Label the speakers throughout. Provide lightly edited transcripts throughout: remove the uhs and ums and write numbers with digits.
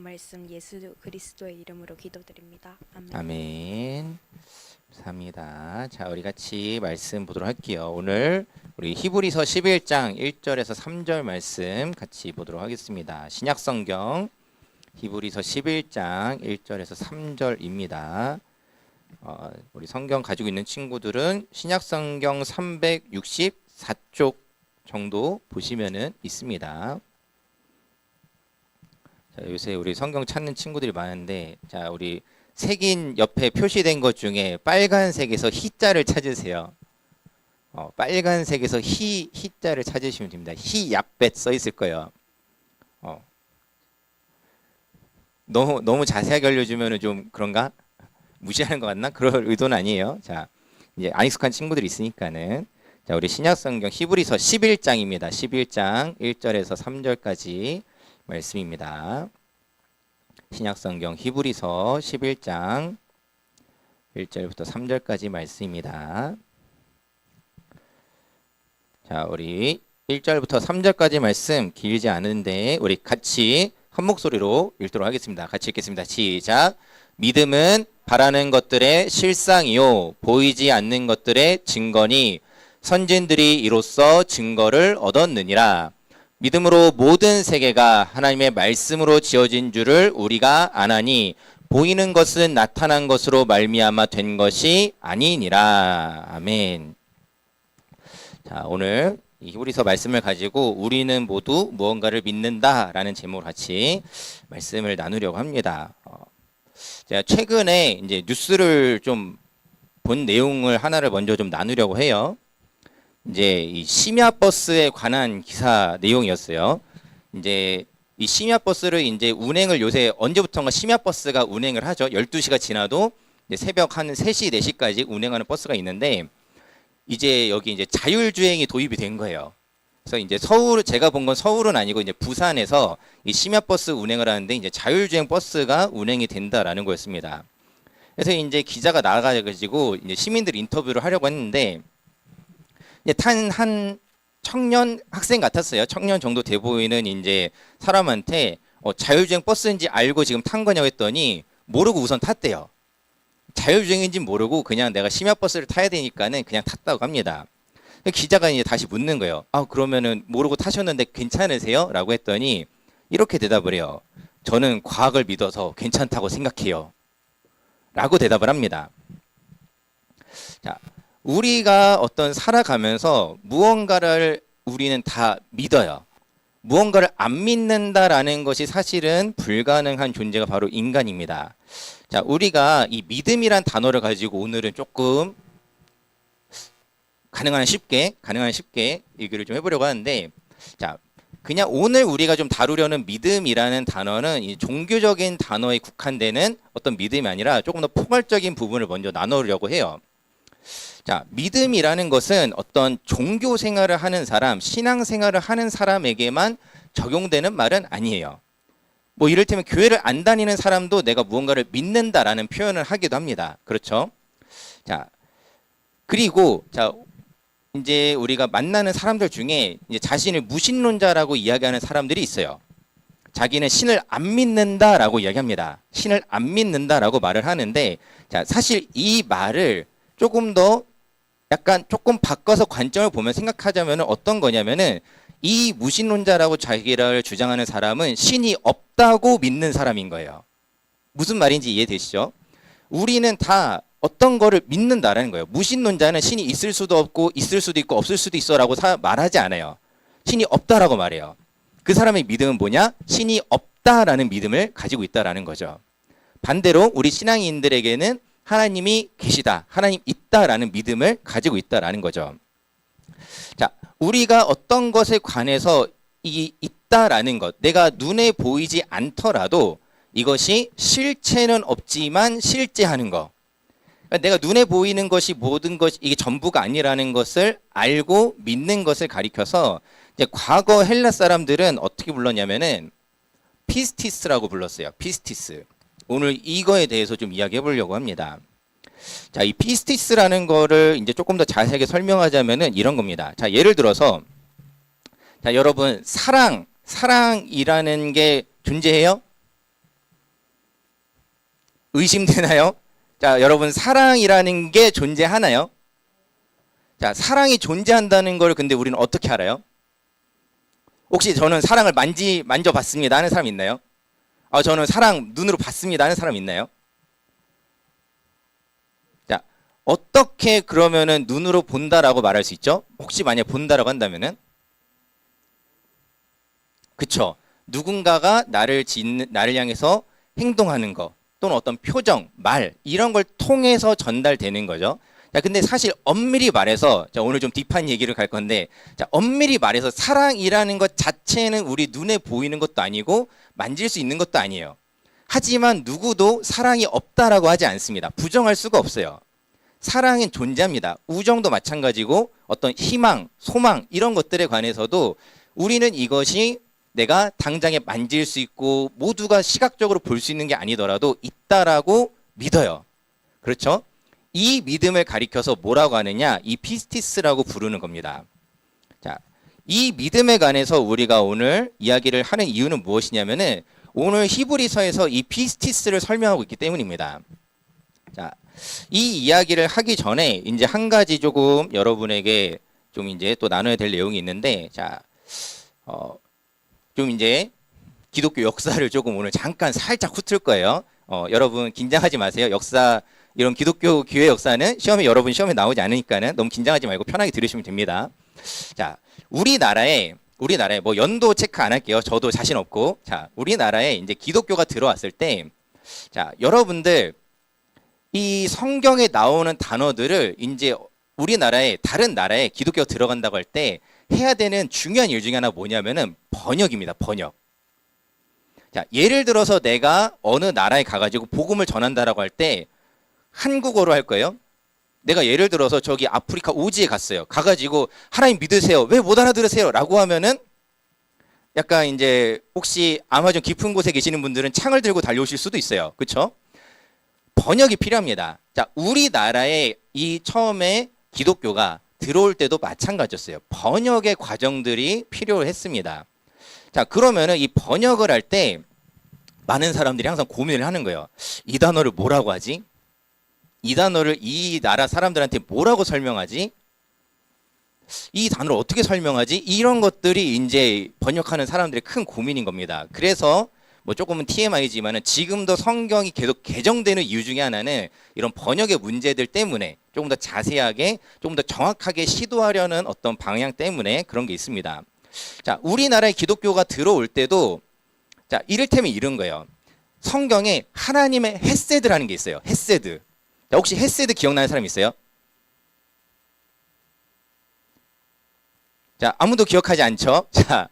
Speaker 1: 말씀 예수 그리스도의 이름으로 기도드립니다. 아멘.
Speaker 2: 아멘. 감사합니다. 자, 우리 같이 말씀 보도록 할게요. 오늘 우리 히브리서 11장 1절에서 3절 말씀 같이 보도록 하겠습니다. 신약성경 히브리서 11장 1절에서 3절입니다. 우리 성경 가지고 있는 친구들은 신약성경 364쪽 정도 보시면은 있습니다. 자, 요새 우리 성경 찾는 친구들이 많은데, 자, 우리 색인 옆에 표시된 것 중에 빨간색에서 희자를 찾으세요. 빨간색에서 희자를 찾으시면 됩니다. 희야벳 써 있을 거예요. 너무 자세하게 알려주면은 좀 그런가? 무시하는 것 같나? 그럴 의도는 아니에요. 자, 이제 안 익숙한 친구들이 있으니까는. 자, 우리 신약성경 히브리서 11장입니다. 11장 1절에서 3절까지 말씀입니다. 신약성경 히브리서 11장 1절부터 3절까지 말씀입니다. 자, 우리 1절부터 3절까지 말씀 길지 않은데 우리 같이 한 목소리로 읽도록 하겠습니다. 같이 읽겠습니다. 시작. 믿음은 바라는 것들의 실상이요 보이지 않는 것들의 증거니 선진들이 이로써 증거를 얻었느니라. 믿음으로 모든 세계가 하나님의 말씀으로 지어진 줄을 우리가 아나니 보이는 것은 나타난 것으로 말미암아 된 것이 아니니라. 아멘. 자, 오늘 이 히브리서 말씀을 가지고 우리는 모두 무언가를 믿는다라는 제목으로 같이 말씀을 나누려고 합니다. 제가 최근에 이제 뉴스를 좀 본 내용을 하나를 먼저 좀 나누려고 해요. 이제 이 심야 버스에 관한 기사 내용이었어요. 이제 이 심야 버스를 이제 운행을 요새 언제부턴가 심야 버스가 운행을 하죠. 12시가 지나도 이제 새벽 한 3시, 4시까지 운행하는 버스가 있는데 이제 여기 이제 자율주행이 도입이 된 거예요. 그래서 이제 제가 본 건 서울은 아니고 이제 부산에서 이 심야 버스 운행을 하는데 이제 자율주행 버스가 운행이 된다라는 거였습니다. 그래서 이제 기자가 나가가지고 이제 시민들 인터뷰를 하려고 했는데 탄 한 청년 학생 같았어요. 청년 정도 돼 보이는 이제 사람한테 자율주행 버스인지 알고 지금 탄 거냐고 했더니 모르고 우선 탔대요. 자율주행인지 모르고 그냥 내가 심야 버스를 타야 되니까는 그냥 탔다고 합니다. 기자가 이제 다시 묻는 거예요. 그러면은 모르고 타셨는데 괜찮으세요? 라고 했더니 이렇게 대답을 해요. 저는 과학을 믿어서 괜찮다고 생각해요. 라고 대답을 합니다. 자, 우리가 살아가면서 무언가를 우리는 다 믿어요. 무언가를 안 믿는다라는 것이 사실은 불가능한 존재가 바로 인간입니다. 자, 우리가 이 믿음이란 단어를 가지고 오늘은 조금 가능한 쉽게 얘기를 좀 해보려고 하는데, 자, 그냥 오늘 우리가 좀 다루려는 믿음이라는 단어는 이 종교적인 단어에 국한되는 어떤 믿음이 아니라 조금 더 포괄적인 부분을 먼저 나누려고 해요. 자, 믿음이라는 것은 어떤 종교 생활을 하는 사람, 신앙 생활을 하는 사람에게만 적용되는 말은 아니에요. 뭐 이를테면 교회를 안 다니는 사람도 내가 무언가를 믿는다라는 표현을 하기도 합니다. 그렇죠? 자, 그리고 이제 우리가 만나는 사람들 중에 이제 자신을 무신론자라고 이야기하는 사람들이 있어요. 자기는 신을 안 믿는다라고 이야기합니다. 신을 안 믿는다라고 말을 하는데, 자, 사실 이 말을 조금 바꿔서 관점을 보면 생각하자면 어떤 거냐면은 이 무신론자라고 자기를 주장하는 사람은 신이 없다고 믿는 사람인 거예요. 무슨 말인지 이해되시죠? 우리는 다 어떤 거를 믿는다라는 거예요. 무신론자는 신이 있을 수도 없고 있을 수도 있고 없을 수도 있어라고 말하지 않아요. 신이 없다라고 말해요. 그 사람의 믿음은 뭐냐? 신이 없다라는 믿음을 가지고 있다라는 거죠. 반대로 우리 신앙인들에게는 하나님이 계시다, 하나님 있다라는 믿음을 가지고 있다라는 거죠. 자, 우리가 어떤 것에 관해서 이 있다라는 것, 내가 눈에 보이지 않더라도 이것이 실체는 없지만 실제하는 거. 그러니까 내가 눈에 보이는 것이 모든 것, 이게 전부가 아니라는 것을 알고 믿는 것을 가리켜서 이제 과거 헬라 사람들은 어떻게 불렀냐면은 피스티스라고 불렀어요. 피스티스. 오늘 이거에 대해서 좀 이야기해 보려고 합니다. 자, 이 피스티스라는 거를 이제 조금 더 자세하게 설명하자면은 이런 겁니다. 자, 예를 들어서, 자, 여러분, 사랑이라는 게 존재해요? 의심되나요? 자, 여러분 사랑이라는 게 존재하나요? 자, 사랑이 존재한다는 걸 근데 우리는 어떻게 알아요? 혹시 저는 사랑을 만져봤습니다 하는 사람 있나요? 저는 사랑 눈으로 봤습니다 하는 사람 있나요? 자, 어떻게 그러면은 눈으로 본다라고 말할 수 있죠? 혹시 만약 본다라고 한다면은? 그쵸. 누군가가 나를 향해서 행동하는 거 또는 어떤 표정, 말 이런 걸 통해서 전달되는 거죠. 자, 근데 사실 엄밀히 말해서 자, 오늘 좀 딥한 얘기를 갈 건데 자, 엄밀히 말해서 사랑이라는 것 자체는 우리 눈에 보이는 것도 아니고 만질 수 있는 것도 아니에요. 하지만 누구도 사랑이 없다라고 하지 않습니다. 부정할 수가 없어요. 사랑은 존재합니다. 우정도 마찬가지고 어떤 희망, 소망 이런 것들에 관해서도 우리는 이것이 내가 당장에 만질 수 있고 모두가 시각적으로 볼 수 있는 게 아니더라도 있다라고 믿어요. 그렇죠? 이 믿음을 가리켜서 뭐라고 하느냐? 이 피스티스라고 부르는 겁니다. 자, 이 믿음에 관해서 우리가 오늘 이야기를 하는 이유는 무엇이냐면은 오늘 히브리서에서 이 피스티스를 설명하고 있기 때문입니다. 자, 이 이야기를 하기 전에 이제 한 가지 조금 여러분에게 좀 이제 또 나눠야 될 내용이 있는데 자, 좀 이제 기독교 역사를 조금 오늘 잠깐 살짝 훑을 거예요. 여러분 긴장하지 마세요. 역사 이런 기독교 교회 역사는 여러분 시험에 나오지 않으니까는 너무 긴장하지 말고 편하게 들으시면 됩니다. 자, 우리나라에 뭐 연도 체크 안 할게요. 저도 자신 없고. 자, 우리나라에 이제 기독교가 들어왔을 때 자, 여러분들 이 성경에 나오는 단어들을 이제 우리나라에 다른 나라에 기독교가 들어간다고 할 때 해야 되는 중요한 일 중에 하나 뭐냐면은 번역입니다. 번역. 자, 예를 들어서 내가 어느 나라에 가가지고 복음을 전한다라고 할 때 한국어로 할 거예요. 내가 예를 들어서 저기 아프리카 오지에 갔어요. 가가지고 하나님 믿으세요. 왜 못 알아들으세요? 라고 하면은 약간 이제 혹시 아마존 깊은 곳에 계시는 분들은 창을 들고 달려오실 수도 있어요. 그렇죠? 번역이 필요합니다. 자, 우리나라에 이 처음에 기독교가 들어올 때도 마찬가지였어요. 번역의 과정들이 필요했습니다. 자, 그러면은 이 번역을 할 때 많은 사람들이 항상 고민을 하는 거예요. 이 단어를 뭐라고 하지? 이 단어를 이 나라 사람들한테 뭐라고 설명하지? 이 단어를 어떻게 설명하지? 이런 것들이 이제 번역하는 사람들의 큰 고민인 겁니다. 그래서 뭐 조금은 TMI지만은 지금도 성경이 계속 개정되는 이유 중에 하나는 이런 번역의 문제들 때문에 조금 더 자세하게, 조금 더 정확하게 시도하려는 어떤 방향 때문에 그런 게 있습니다. 자, 우리나라에 기독교가 들어올 때도 자, 이를테면 이런 거예요. 성경에 하나님의 헤세드라는 게 있어요. 헤세드. 자, 혹시 헤세드 기억나는 사람 있어요? 자, 아무도 기억하지 않죠? 자,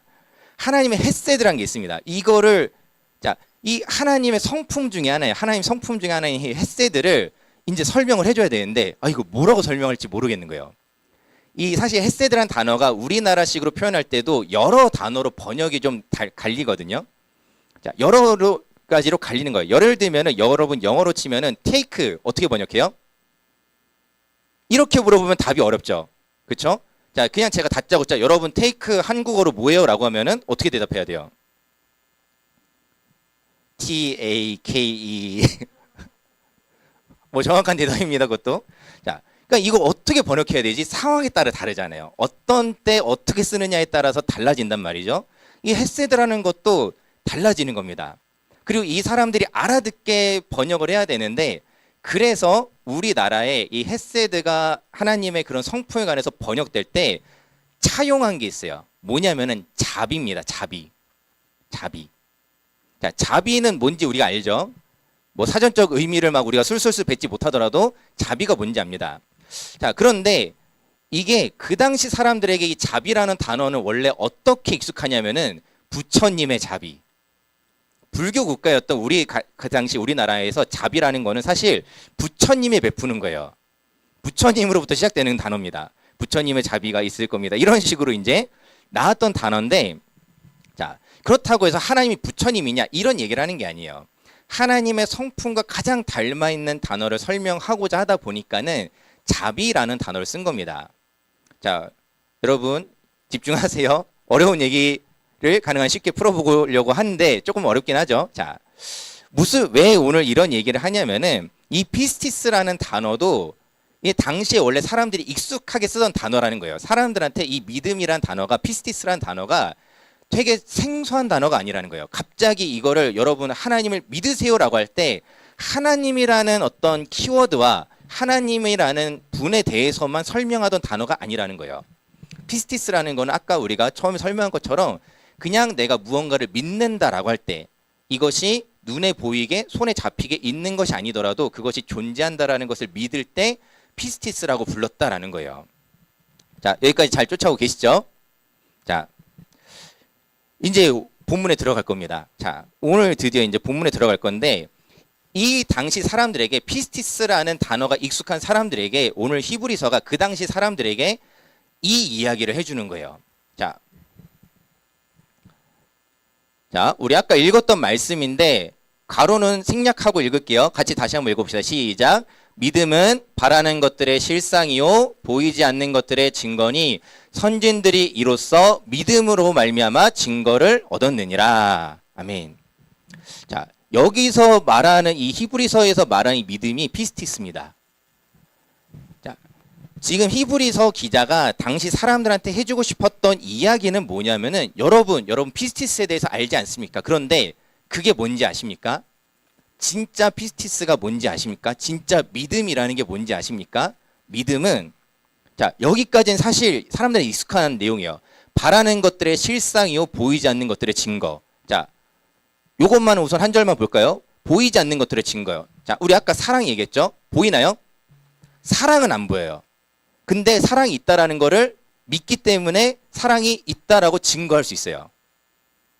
Speaker 2: 하나님의 헤세드라는 게 있습니다. 이거를 자, 이 하나님의 성품 중에 하나예요. 하나님 성품 중에 하나인 이 헤세드를 이제 설명을 해줘야 되는데 이거 뭐라고 설명할지 모르겠는 거예요. 이 사실 헤세드란 단어가 우리나라식으로 표현할 때도 여러 단어로 번역이 좀 갈리거든요. 자, 여러 가지로 갈리는 거예요. 예를 들면은 여러분 영어로 치면은 take 어떻게 번역해요? 이렇게 물어보면 답이 어렵죠. 그렇죠? 자, 그냥 제가 다짜고짜 여러분 take 한국어로 뭐예요? 라고 하면은 어떻게 대답해야 돼요? T-A-K-E 뭐 정확한 대답입니다. 그것도. 자, 그러니까 이거 어떻게 번역해야 되지? 상황에 따라 다르잖아요. 어떤 때 어떻게 쓰느냐에 따라서 달라진단 말이죠. 이 헤세드라는 것도 달라지는 겁니다. 그리고 이 사람들이 알아듣게 번역을 해야 되는데 그래서 우리나라에 이 헤세드가 하나님의 그런 성품에 관해서 번역될 때 차용한 게 있어요. 뭐냐면은 자비입니다. 자비. 자, 자비는 뭔지 우리가 알죠? 뭐 사전적 의미를 막 우리가 술술술 뱉지 못하더라도 자비가 뭔지 압니다. 자, 그런데 이게 그 당시 사람들에게 이 자비라는 단어는 원래 어떻게 익숙하냐면은 부처님의 자비. 불교 국가였던 그 당시 우리나라에서 자비라는 거는 사실 부처님이 베푸는 거예요. 부처님으로부터 시작되는 단어입니다. 부처님의 자비가 있을 겁니다. 이런 식으로 이제 나왔던 단어인데 자, 그렇다고 해서 하나님이 부처님이냐 이런 얘기를 하는 게 아니에요. 하나님의 성품과 가장 닮아있는 단어를 설명하고자 하다 보니까는 자비라는 단어를 쓴 겁니다. 자, 여러분 집중하세요. 어려운 얘기를 가능한 쉽게 풀어보려고 하는데 조금 어렵긴 하죠. 자, 왜 오늘 이런 얘기를 하냐면은 이 피스티스라는 단어도 이 당시에 원래 사람들이 익숙하게 쓰던 단어라는 거예요. 사람들한테 이 믿음이란 단어가 피스티스라는 단어가 되게 생소한 단어가 아니라는 거예요. 갑자기 이거를 여러분 하나님을 믿으세요라고 할 때 하나님이라는 어떤 키워드와 하나님이라는 분에 대해서만 설명하던 단어가 아니라는 거예요. 피스티스라는 거는 아까 우리가 처음에 설명한 것처럼 그냥 내가 무언가를 믿는다라고 할 때 이것이 눈에 보이게 손에 잡히게 있는 것이 아니더라도 그것이 존재한다라는 것을 믿을 때 피스티스라고 불렀다라는 거예요. 자, 여기까지 잘 쫓아오고 계시죠? 자, 이제 본문에 들어갈 겁니다. 자, 오늘 드디어 이제 본문에 들어갈 건데 이 당시 사람들에게 피스티스라는 단어가 익숙한 사람들에게 오늘 히브리서가 그 당시 사람들에게 이 이야기를 해주는 거예요. 자, 우리 아까 읽었던 말씀인데 가로는 생략하고 읽을게요. 같이 다시 한번 읽어봅시다. 시작. 믿음은 바라는 것들의 실상이요 보이지 않는 것들의 증거니 선진들이 이로써 믿음으로 말미암아 증거를 얻었느니라. 아멘. 자, 여기서 말하는 이 히브리서에서 말하는 이 믿음이 피스티스입니다. 자, 지금 히브리서 기자가 당시 사람들한테 해주고 싶었던 이야기는 뭐냐면은 여러분 피스티스에 대해서 알지 않습니까? 그런데 그게 뭔지 아십니까? 진짜 피스티스가 뭔지 아십니까? 진짜 믿음이라는 게 뭔지 아십니까? 믿음은 자, 여기까지는 사실 사람들이 익숙한 내용이에요. 바라는 것들의 실상이요 보이지 않는 것들의 증거. 자, 요것만 우선 한 절만 볼까요? 보이지 않는 것들의 증거요. 자, 우리 아까 사랑 얘기했죠? 보이나요? 사랑은 안 보여요. 근데 사랑이 있다라는 거를 믿기 때문에 사랑이 있다라고 증거할 수 있어요.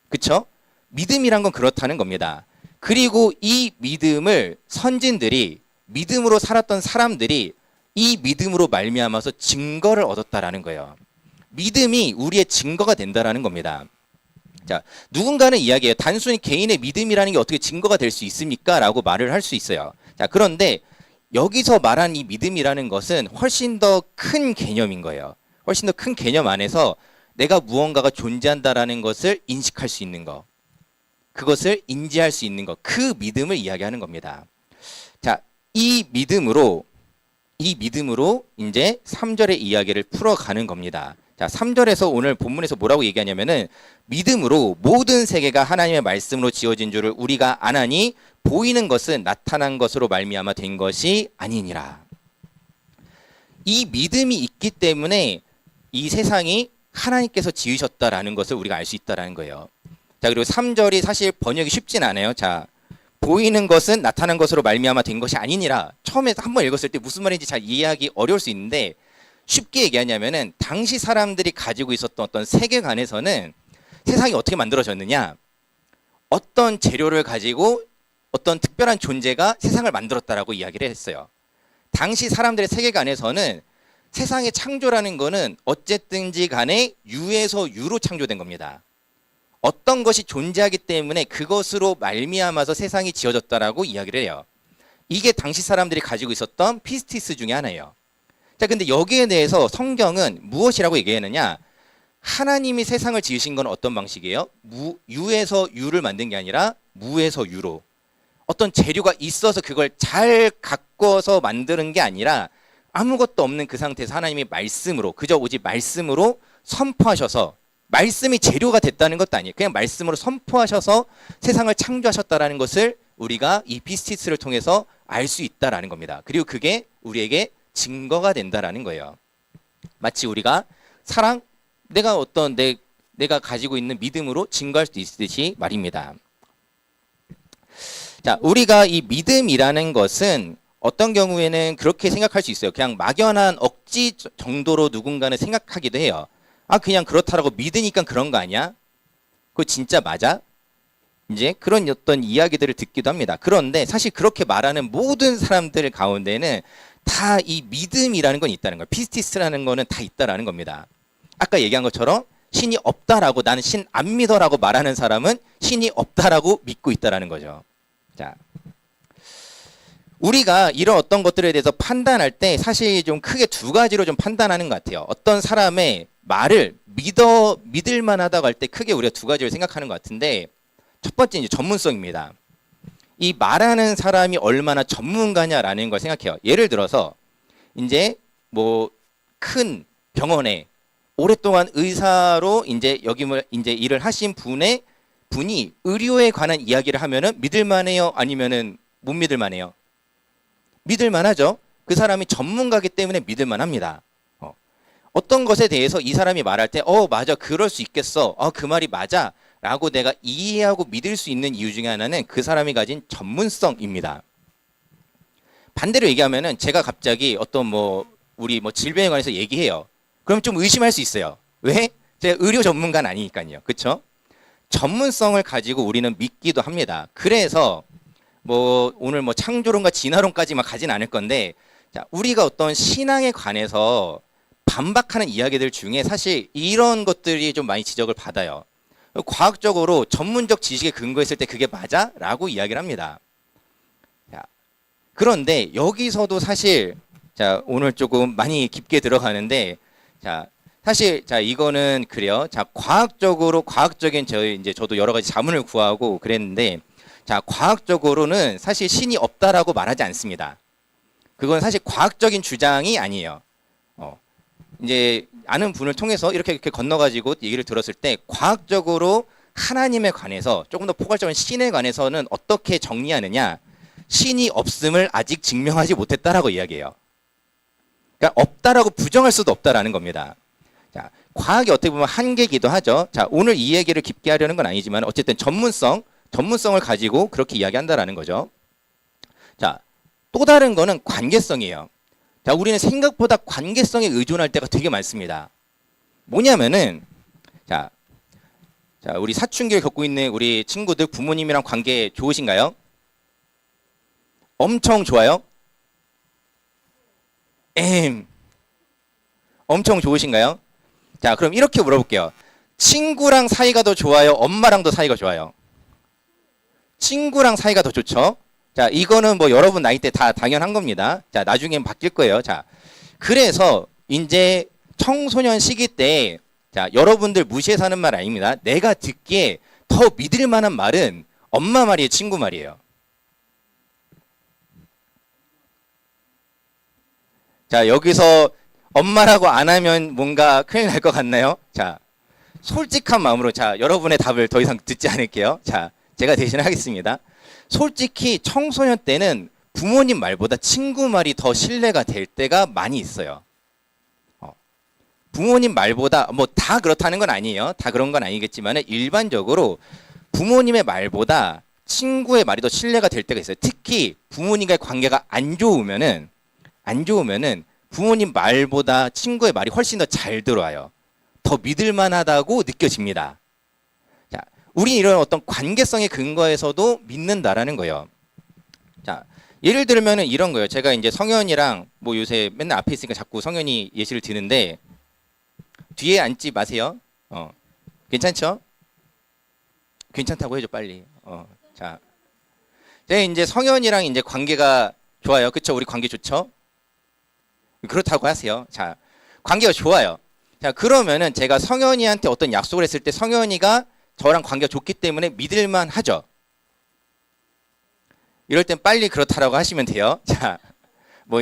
Speaker 2: 그쵸? 믿음이란 건 그렇다는 겁니다. 그리고 이 믿음을 선진들이 믿음으로 살았던 사람들이 이 믿음으로 말미암아서 증거를 얻었다라는 거예요. 믿음이 우리의 증거가 된다라는 겁니다. 자, 누군가는 이야기해요. 단순히 개인의 믿음이라는 게 어떻게 증거가 될 수 있습니까? 라고 말을 할 수 있어요. 자, 그런데 여기서 말한 이 믿음이라는 것은 훨씬 더 큰 개념인 거예요. 훨씬 더 큰 개념 안에서 내가 무언가가 존재한다라는 것을 인식할 수 있는 거. 그것을 인지할 수 있는 것, 그 믿음을 이야기하는 겁니다. 자, 이 믿음으로 이제 3절의 이야기를 풀어가는 겁니다. 자, 3절에서 오늘 본문에서 뭐라고 얘기하냐면은 믿음으로 모든 세계가 하나님의 말씀으로 지어진 줄을 우리가 아나니 보이는 것은 나타난 것으로 말미암아 된 것이 아니니라. 이 믿음이 있기 때문에 이 세상이 하나님께서 지으셨다라는 것을 우리가 알 수 있다라는 거예요. 자, 그리고 3절이 사실 번역이 쉽진 않아요. 자, 보이는 것은 나타난 것으로 말미암아 된 것이 아니니라. 처음에 한번 읽었을 때 무슨 말인지 잘 이해하기 어려울 수 있는데 쉽게 얘기하냐면은 당시 사람들이 가지고 있었던 어떤 세계관에서는 세상이 어떻게 만들어졌느냐? 어떤 재료를 가지고 어떤 특별한 존재가 세상을 만들었다라고 이야기를 했어요. 당시 사람들의 세계관에서는 세상의 창조라는 거는 어쨌든지 간에 유에서 유로 창조된 겁니다. 어떤 것이 존재하기 때문에 그것으로 말미암아서 세상이 지어졌다라고 이야기를 해요. 이게 당시 사람들이 가지고 있었던 피스티스 중에 하나예요. 자, 근데 여기에 대해서 성경은 무엇이라고 얘기하느냐? 하나님이 세상을 지으신 건 어떤 방식이에요? 유에서 유를 만든 게 아니라 무에서 유로. 어떤 재료가 있어서 그걸 잘 가꿔서 만드는 게 아니라 아무것도 없는 그 상태에서 하나님이 말씀으로, 그저 오직 말씀으로 선포하셔서, 말씀이 재료가 됐다는 것도 아니에요. 그냥 말씀으로 선포하셔서 세상을 창조하셨다라는 것을 우리가 이 피스티스를 통해서 알 수 있다라는 겁니다. 그리고 그게 우리에게 증거가 된다라는 거예요. 마치 우리가 사랑, 내가 가지고 있는 믿음으로 증거할 수 있듯이 말입니다. 자, 우리가 이 믿음이라는 것은 어떤 경우에는 그렇게 생각할 수 있어요. 그냥 막연한 억지 정도로 누군가는 생각하기도 해요. 아, 그냥 그렇다라고 믿으니까 그런 거 아니야? 그거 진짜 맞아? 이제 그런 어떤 이야기들을 듣기도 합니다. 그런데 사실 그렇게 말하는 모든 사람들 가운데는 다 이 믿음이라는 건 있다는 거예요. 피스티스라는 거는 다 있다라는 겁니다. 아까 얘기한 것처럼 신이 없다라고, 나는 신 안 믿어라고 말하는 사람은 신이 없다라고 믿고 있다라는 거죠. 자, 우리가 이런 어떤 것들에 대해서 판단할 때 사실 좀 크게 두 가지로 좀 판단하는 것 같아요. 어떤 사람의 말을 믿을 만하다고 할 때 크게 우리가 두 가지를 생각하는 것 같은데, 첫 번째 이제 전문성입니다. 이 말하는 사람이 얼마나 전문가냐라는 걸 생각해요. 예를 들어서 이제 뭐 큰 병원에 오랫동안 의사로 이제 역임을 이제 일을 하신 분이 의료에 관한 이야기를 하면은 믿을만해요? 아니면은 못 믿을만해요? 믿을만하죠. 그 사람이 전문가기 때문에 믿을만합니다. 어떤 것에 대해서 이 사람이 말할 때, 맞아, 그럴 수 있겠어. 그 말이 맞아. 라고 내가 이해하고 믿을 수 있는 이유 중에 하나는 그 사람이 가진 전문성입니다. 반대로 얘기하면은 제가 갑자기 어떤 우리 질병에 관해서 얘기해요. 그럼 좀 의심할 수 있어요. 왜? 제가 의료 전문가는 아니니까요. 그렇죠? 전문성을 가지고 우리는 믿기도 합니다. 그래서 오늘 창조론과 진화론까지만 가진 않을 건데, 자, 우리가 어떤 신앙에 관해서 반박하는 이야기들 중에 사실 이런 것들이 좀 많이 지적을 받아요. 과학적으로 전문적 지식에 근거했을 때 그게 맞아? 라고 이야기를 합니다. 자, 그런데 여기서도 사실 자, 오늘 조금 많이 깊게 들어가는데, 자, 사실 자, 이거는 그래요. 자, 과학적인 저도 여러 가지 자문을 구하고 그랬는데, 자, 과학적으로는 사실 신이 없다라고 말하지 않습니다. 그건 사실 과학적인 주장이 아니에요. 이제 아는 분을 통해서 이렇게 건너가지고 얘기를 들었을 때, 과학적으로 하나님에 관해서 조금 더 포괄적인 신에 관해서는 어떻게 정리하느냐, 신이 없음을 아직 증명하지 못했다라고 이야기해요. 그러니까 없다라고 부정할 수도 없다라는 겁니다. 자, 과학이 어떻게 보면 한계이기도 하죠. 자, 오늘 이 얘기를 깊게 하려는 건 아니지만 어쨌든 전문성을 가지고 그렇게 이야기한다라는 거죠. 자, 또 다른 거는 관계성이에요. 자, 우리는 생각보다 관계성에 의존할 때가 되게 많습니다. 뭐냐면은, 자, 우리 사춘기를 겪고 있는 우리 친구들 부모님이랑 관계 좋으신가요? 엄청 좋아요? 엄청 좋으신가요? 자, 그럼 이렇게 물어볼게요. 친구랑 사이가 더 좋아요? 엄마랑 더 사이가 좋아요? 친구랑 사이가 더 좋죠? 자, 이거는 여러분 나이 때 다 당연한 겁니다. 자, 나중엔 바뀔 거예요. 자, 그래서 이제 청소년 시기 때, 자, 여러분들 무시해서 하는 말 아닙니다. 내가 듣기에 더 믿을 만한 말은 엄마 말이에요, 친구 말이에요? 자, 여기서 엄마라고 안 하면 뭔가 큰일 날 것 같나요? 자, 솔직한 마음으로, 자, 여러분의 답을 더 이상 듣지 않을게요. 자, 제가 대신하겠습니다. 솔직히 청소년 때는 부모님 말보다 친구 말이 더 신뢰가 될 때가 많이 있어요. 부모님 말보다 다 그렇다는 건 아니에요. 다 그런 건 아니겠지만 일반적으로 부모님의 말보다 친구의 말이 더 신뢰가 될 때가 있어요. 특히 부모님과의 관계가 안 좋으면은 부모님 말보다 친구의 말이 훨씬 더 잘 들어와요. 더 믿을 만하다고 느껴집니다. 자, 우리 이런 어떤 관계성의 근거에서도 믿는다라는 거예요. 자, 예를 들면은 이런 거예요. 제가 이제 성현이랑 요새 맨날 앞에 있으니까 자꾸 성현이 예시를 드는데, 뒤에 앉지 마세요. 괜찮죠? 괜찮다고 해줘, 빨리. 자, 제가 이제 성현이랑 이제 관계가 좋아요. 그쵸? 우리 관계 좋죠? 그렇다고 하세요. 자, 관계가 좋아요. 자, 그러면은 제가 성현이한테 어떤 약속을 했을 때 성현이가 저랑 관계가 좋기 때문에 믿을만 하죠. 이럴 땐 빨리 그렇다라고 하시면 돼요. 자,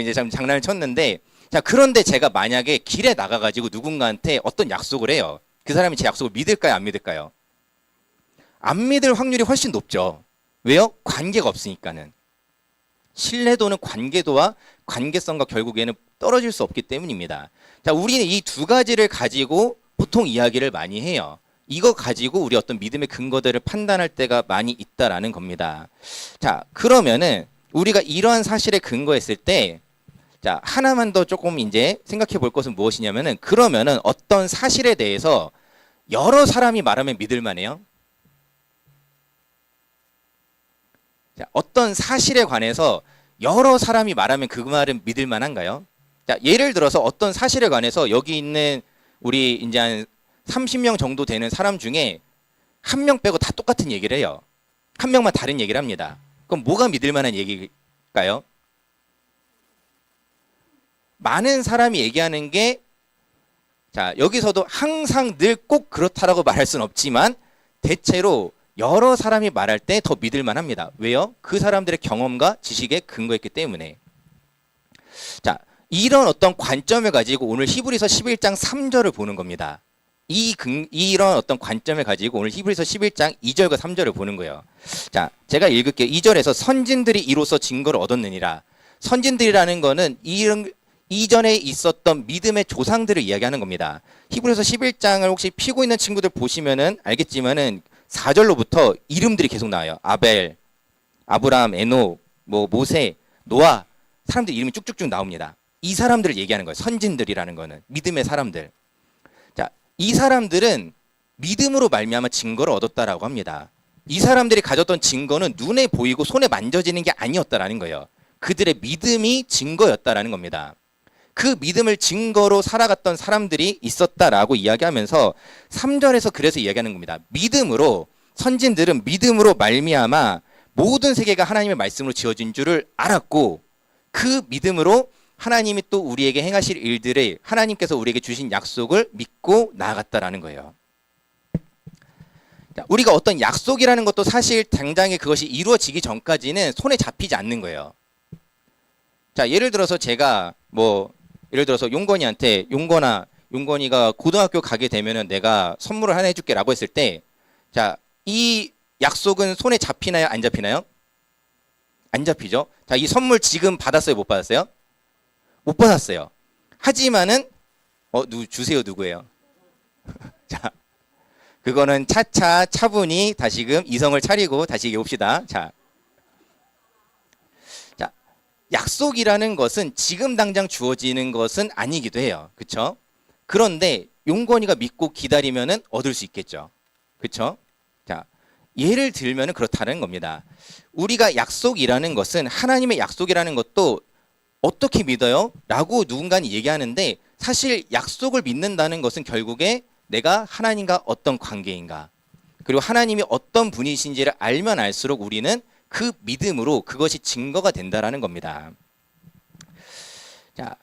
Speaker 2: 이제 참 장난을 쳤는데, 자, 그런데 제가 만약에 길에 나가가지고 누군가한테 어떤 약속을 해요. 그 사람이 제 약속을 믿을까요? 안 믿을까요? 안 믿을 확률이 훨씬 높죠. 왜요? 관계가 없으니까는. 신뢰도는 관계도와 관계성과 결국에는 떨어질 수 없기 때문입니다. 자, 우리는 이 두 가지를 가지고 보통 이야기를 많이 해요. 이거 가지고 우리 어떤 믿음의 근거들을 판단할 때가 많이 있다라는 겁니다. 자, 그러면은 우리가 이러한 사실에 근거했을 때, 자, 하나만 더 조금 이제 생각해 볼 것은 무엇이냐면은, 그러면은 어떤 사실에 대해서 여러 사람이 말하면 믿을 만해요? 자, 어떤 사실에 관해서 여러 사람이 말하면 그 말은 믿을 만한가요? 자, 예를 들어서 어떤 사실에 관해서 여기 있는 우리 이제 한 30명 정도 되는 사람 중에 한 명 빼고 다 똑같은 얘기를 해요. 한 명만 다른 얘기를 합니다. 그럼 뭐가 믿을 만한 얘기일까요? 많은 사람이 얘기하는 게, 자, 여기서도 항상 늘 꼭 그렇다라고 말할 수는 없지만 대체로 여러 사람이 말할 때 더 믿을만 합니다. 왜요? 그 사람들의 경험과 지식에 근거했기 때문에. 자, 이런 어떤 관점을 가지고 오늘 히브리서 11장 3절을 보는 겁니다. 이런 어떤 관점을 가지고 오늘 히브리서 11장 2절과 3절을 보는 거예요. 자, 제가 읽을게요. 2절에서 선진들이 이로써 증거를 얻었느니라. 선진들이라는 거는 이전에 있었던 믿음의 조상들을 이야기하는 겁니다. 히브리서 11장을 혹시 피고 있는 친구들 보시면은 알겠지만은 4절로부터 이름들이 계속 나와요. 아벨, 아브라함, 에녹, 모세, 노아, 사람들 이름이 쭉쭉쭉 나옵니다. 이 사람들을 얘기하는 거예요. 선진들이라는 거는 믿음의 사람들. 자, 이 사람들은 믿음으로 말미암아 증거를 얻었다라고 합니다. 이 사람들이 가졌던 증거는 눈에 보이고 손에 만져지는 게 아니었다라는 거예요. 그들의 믿음이 증거였다라는 겁니다. 그 믿음을 증거로 살아갔던 사람들이 있었다라고 이야기하면서 3절에서 그래서 이야기하는 겁니다. 믿음으로 선진들은 믿음으로 말미암아 모든 세계가 하나님의 말씀으로 지어진 줄을 알았고 그 믿음으로 하나님이 또 우리에게 행하실 일들을 하나님께서 우리에게 주신 약속을 믿고 나아갔다라는 거예요. 우리가 어떤 약속이라는 것도 사실 당장에 그것이 이루어지기 전까지는 손에 잡히지 않는 거예요. 자, 예를 들어서 제가 예를 들어서 용건이한테 용건이가 고등학교 가게 되면은 내가 선물을 하나 해줄게라고 했을 때, 자, 이 약속은 손에 잡히나요? 안 잡히나요? 안 잡히죠. 자, 이 선물 지금 받았어요? 못 받았어요? 못 받았어요. 하지만은 주세요. 누구예요? 자, 그거는 차차 차분히 다시금 이성을 차리고 다시 얘기해 봅시다. 자, 약속이라는 것은 지금 당장 주어지는 것은 아니기도 해요. 그렇죠? 그런데 용건이가 믿고 기다리면은 얻을 수 있겠죠. 그렇죠? 자, 예를 들면은 그렇다는 겁니다. 우리가 약속이라는 것은 하나님의 약속이라는 것도 어떻게 믿어요? 라고 누군가는 얘기하는데 사실 약속을 믿는다는 것은 결국에 내가 하나님과 어떤 관계인가 그리고 하나님이 어떤 분이신지를 알면 알수록 우리는 그 믿음으로 그것이 증거가 된다라는 겁니다. 자,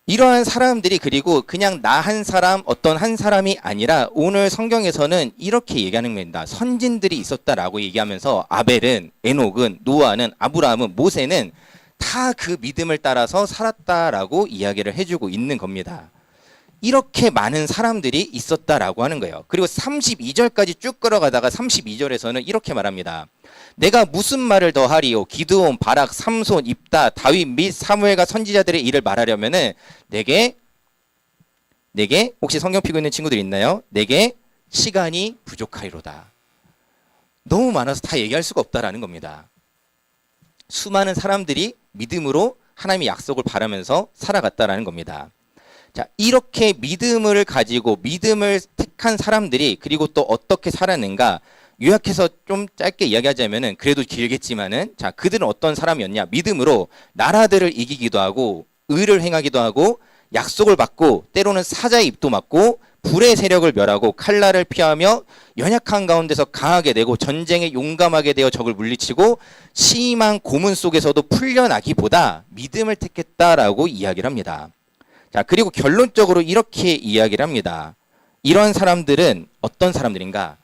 Speaker 2: 이러한 사람들이 그리고 그냥 나 한 사람 어떤 한 사람이 아니라 오늘 성경에서는 이렇게 얘기하는 겁니다. 선진들이 있었다라고 얘기하면서 아벨은 에녹은 노아는 아브라함은 모세는 다 그 믿음을 따라서 살았다라고 이야기를 해주고 있는 겁니다. 이렇게 많은 사람들이 있었다라고 하는 거예요. 그리고 32절까지 쭉 끌어가다가 32절에서는 이렇게 말합니다. 내가 무슨 말을 더 하리요? 기드온, 바락, 삼손, 입다, 다윗 및 사무엘과 선지자들의 일을 말하려면은 내게 혹시 성경 피고 있는 친구들 있나요? 내게 시간이 부족하리로다. 너무 많아서 다 얘기할 수가 없다라는 겁니다. 수많은 사람들이 믿음으로 하나님의 약속을 바라면서 살아갔다라는 겁니다. 자, 이렇게 믿음을 가지고 믿음을 택한 사람들이 그리고 또 어떻게 살았는가 요약해서 좀 짧게 이야기하자면은 그래도 길겠지만은 자, 그들은 어떤 사람이었냐? 믿음으로 나라들을 이기기도 하고 의를 행하기도 하고 약속을 받고 때로는 사자의 입도 맞고 불의 세력을 멸하고 칼날을 피하며 연약한 가운데서 강하게 되고 전쟁에 용감하게 되어 적을 물리치고 심한 고문 속에서도 풀려나기보다 믿음을 택했다라고 이야기를 합니다. 자, 그리고 결론적으로 이렇게 이야기를 합니다. 이런 사람들은 어떤 사람들인가?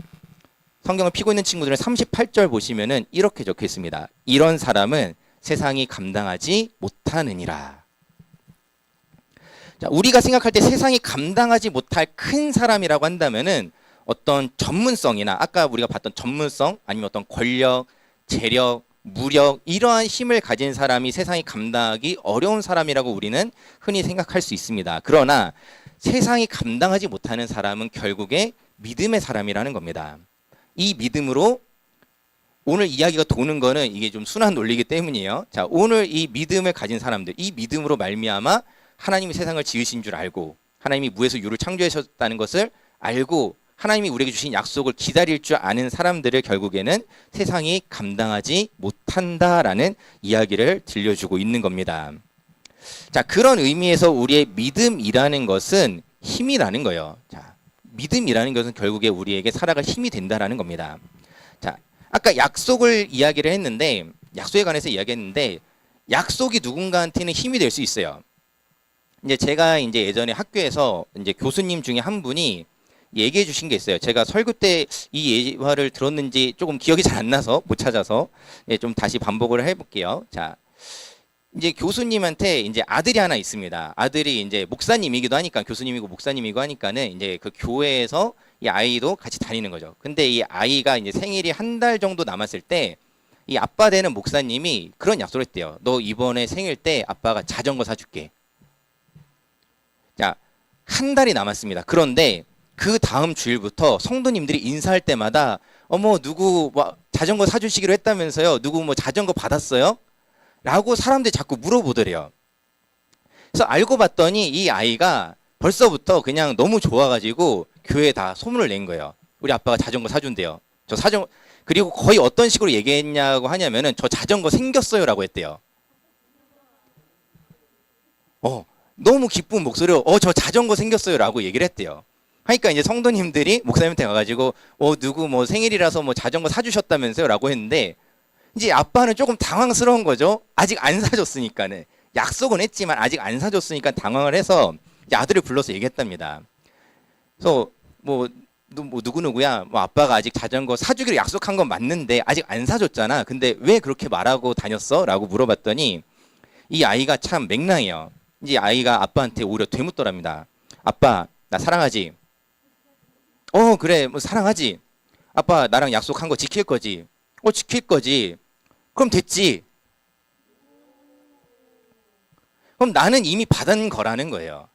Speaker 2: 성경을 피고 있는 친구들은 38절 보시면은 이렇게 적혀 있습니다. 이런 사람은 세상이 감당하지 못하느니라. 자, 우리가 생각할 때 세상이 감당하지 못할 큰 사람이라고 한다면은 어떤 전문성이나 아까 우리가 봤던 전문성 아니면 어떤 권력, 재력, 무력 이러한 힘을 가진 사람이 세상이 감당하기 어려운 사람이라고 우리는 흔히 생각할 수 있습니다. 그러나 세상이 감당하지 못하는 사람은 결국에 믿음의 사람이라는 겁니다. 이 믿음으로 오늘 이야기가 도는 거는 이게 좀 순환 논리이기 때문이에요. 자, 오늘 이 믿음을 가진 사람들, 이 믿음으로 말미암아 하나님이 세상을 지으신 줄 알고 하나님이 무에서 유를 창조하셨다는 것을 알고 하나님이 우리에게 주신 약속을 기다릴 줄 아는 사람들을 결국에는 세상이 감당하지 못한다라는 이야기를 들려주고 있는 겁니다. 자, 그런 의미에서 우리의 믿음이라는 것은 힘이라는 거예요. 자, 믿음이라는 것은 결국에 우리에게 살아갈 힘이 된다라는 겁니다. 자, 아까 약속을 이야기를 했는데 약속에 관해서 이야기했는데 약속이 누군가한테는 힘이 될 수 있어요. 이제 제가 이제 예전에 학교에서 이제 교수님 중에 한 분이 얘기해 주신 게 있어요. 제가 설교 때 이 예화를 들었는지 조금 기억이 잘 안 나서 못 찾아서 좀 다시 반복을 해볼게요. 자, 이제 교수님한테 이제 아들이 하나 있습니다. 아들이 이제 목사님이기도 하니까 교수님이고 목사님이고 하니까는 이제 그 교회에서 이 아이도 같이 다니는 거죠. 근데 이 아이가 이제 생일이 한 달 정도 남았을 때 이 아빠 되는 목사님이 그런 약속을 했대요. 너 이번에 생일 때 아빠가 자전거 사줄게. 자, 한 달이 남았습니다. 그런데 그 다음 주일부터 성도님들이 인사할 때마다 어머 누구 뭐 자전거 사주시기로 했다면서요. 누구 뭐 자전거 받았어요? 라고 사람들이 자꾸 물어보더래요. 그래서 알고 봤더니 이 아이가 벌써부터 그냥 너무 좋아가지고 교회에 다 소문을 낸 거예요. 우리 아빠가 자전거 사준대요. 저 자전거, 그리고 거의 어떤 식으로 얘기했냐고 하냐면은 저 자전거 생겼어요 라고 했대요. 너무 기쁜 목소리로 저 자전거 생겼어요 라고 얘기를 했대요. 하니까 이제 성도님들이 목사님한테 가가지고 누구 뭐 생일이라서 뭐 자전거 사주셨다면서요 라고 했는데 이제 아빠는 조금 당황스러운 거죠. 아직 안 사줬으니까는. 약속은 했지만 아직 안 사줬으니까 당황을 해서 이제 아들을 불러서 얘기했답니다. 그래서 뭐 누구누구야 뭐 아빠가 아직 자전거 사주기로 약속한 건 맞는데 아직 안 사줬잖아. 근데 왜 그렇게 말하고 다녔어? 라고 물어봤더니 이 아이가 참 맹랑해요. 이제 아이가 아빠한테 오히려 되묻더랍니다. 아빠 나 사랑하지? 그래 뭐 사랑하지. 아빠 나랑 약속한 거 지킬 거지? 지킬 거지. 그럼 됐지. 그럼 나는 이미 받은 거라는 거예요.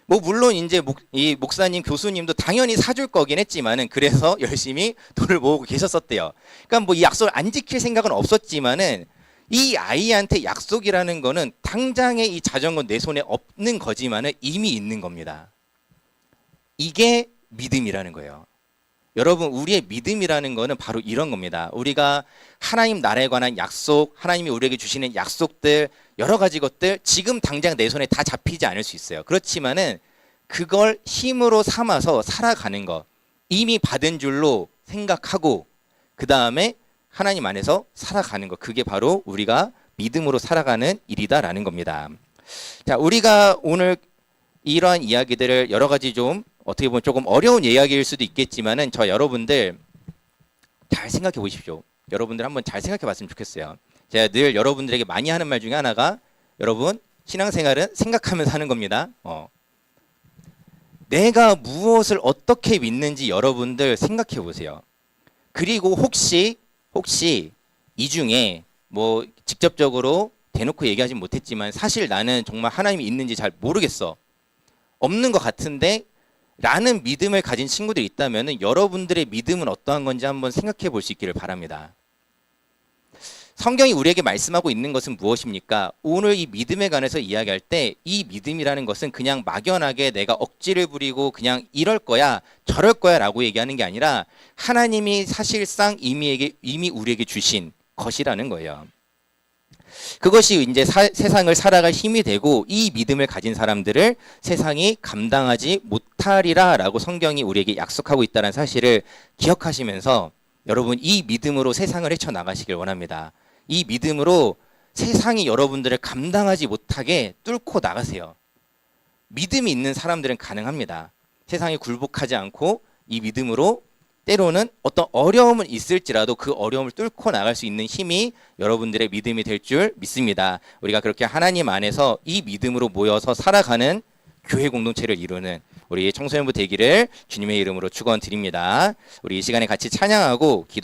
Speaker 2: 뭐 물론 이제 이 목사님 교수님도 당연히 사줄 거긴 했지만은 그래서 열심히 돈을 모으고 계셨었대요. 그러니까 뭐 이 약속을 안 지킬 생각은 없었지만은 이 아이한테 약속이라는 거는 당장에 이 자전거 내 손에 없는 거지만은 이미 있는 겁니다. 이게 믿음이라는 거예요. 여러분 우리의 믿음이라는 거는 바로 이런 겁니다. 우리가 하나님 나라에 관한 약속, 하나님이 우리에게 주시는 약속들, 여러 가지 것들 지금 당장 내 손에 다 잡히지 않을 수 있어요. 그렇지만은 그걸 힘으로 삼아서 살아가는 것, 이미 받은 줄로 생각하고 그 다음에 하나님 안에서 살아가는 것, 그게 바로 우리가 믿음으로 살아가는 일이다라는 겁니다. 자, 우리가 오늘 이러한 이야기들을 여러 가지 좀 어떻게 보면 조금 어려운 이야기일 수도 있겠지만은 저 여러분들 잘 생각해 보십시오. 여러분들 한번 잘 생각해 봤으면 좋겠어요. 제가 늘 여러분들에게 많이 하는 말 중에 하나가 여러분 신앙생활은 생각하면서 하는 겁니다. 내가 무엇을 어떻게 믿는지 여러분들 생각해 보세요. 그리고 혹시 이 중에 뭐 직접적으로 대놓고 얘기하진 못했지만 사실 나는 정말 하나님이 있는지 잘 모르겠어. 없는 것 같은데 라는 믿음을 가진 친구들이 있다면 여러분들의 믿음은 어떠한 건지 한번 생각해 볼 수 있기를 바랍니다. 성경이 우리에게 말씀하고 있는 것은 무엇입니까? 오늘 이 믿음에 관해서 이야기할 때 이 믿음이라는 것은 그냥 막연하게 내가 억지를 부리고 그냥 이럴 거야 저럴 거야 라고 얘기하는 게 아니라 하나님이 사실상 이미 우리에게 주신 것이라는 거예요. 그것이 이제 세상을 살아갈 힘이 되고 이 믿음을 가진 사람들을 세상이 감당하지 못하리라 라고 성경이 우리에게 약속하고 있다는 사실을 기억하시면서 여러분 이 믿음으로 세상을 헤쳐나가시길 원합니다. 이 믿음으로 세상이 여러분들을 감당하지 못하게 뚫고 나가세요. 믿음이 있는 사람들은 가능합니다. 세상이 굴복하지 않고 이 믿음으로 때로는 어떤 어려움은 있을지라도 그 어려움을 뚫고 나갈 수 있는 힘이 여러분들의 믿음이 될 줄 믿습니다. 우리가 그렇게 하나님 안에서 이 믿음으로 모여서 살아가는 교회 공동체를 이루는 우리 청소년부 되기를 주님의 이름으로 축원드립니다. 우리 이 시간에 같이 찬양하고 기도